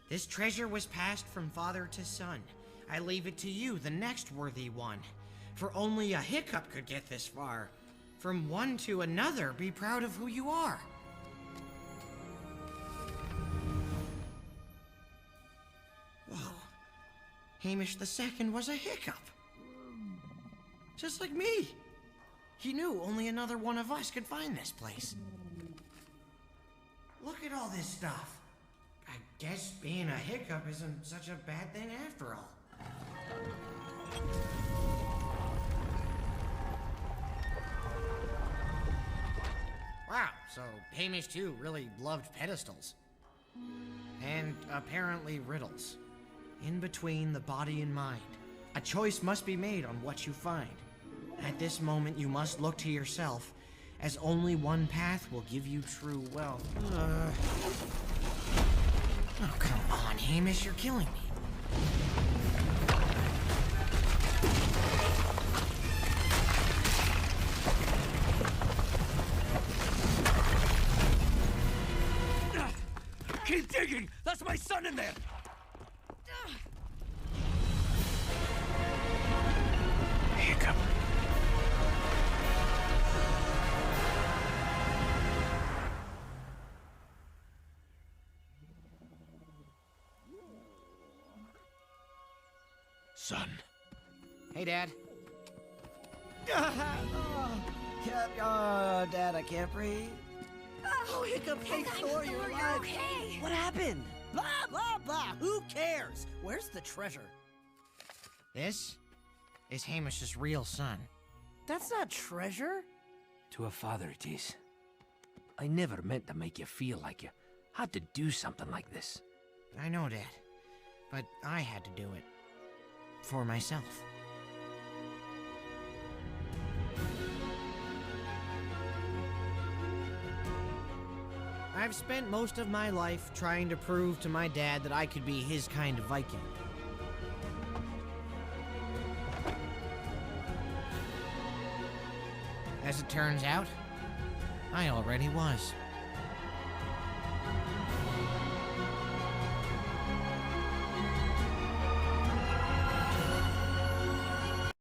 This treasure was passed from father to son. I leave it to you, the next worthy one. For only a Hiccup could get this far. From one to another, be proud of who you are. Whoa. Hamish II was a Hiccup. Just like me. He knew only another one of us could find this place. Look at all this stuff. I guess being a Hiccup isn't such a bad thing after all. Wow, so Hamish too really loved pedestals. And apparently riddles. In between the body and mind, a choice must be made on what you find. At this moment, you must look to yourself, as only one path will give you true wealth. Oh, come on, Hamish, you're killing me. Keep digging! That's my son in there! Hiccup. Son. Hey, Dad. Dad, I can't breathe. Oh, Hiccup, thank Thor, you're alive. Okay. What happened? Blah, blah, blah. Who cares? Where's the treasure? This is Hamish's real son. That's not treasure. To a father it is. I never meant to make you feel like you had to do something like this. I know, Dad, but I had to do it. For myself. I've spent most of my life trying to prove to my dad that I could be his kind of Viking. As it turns out, I already was.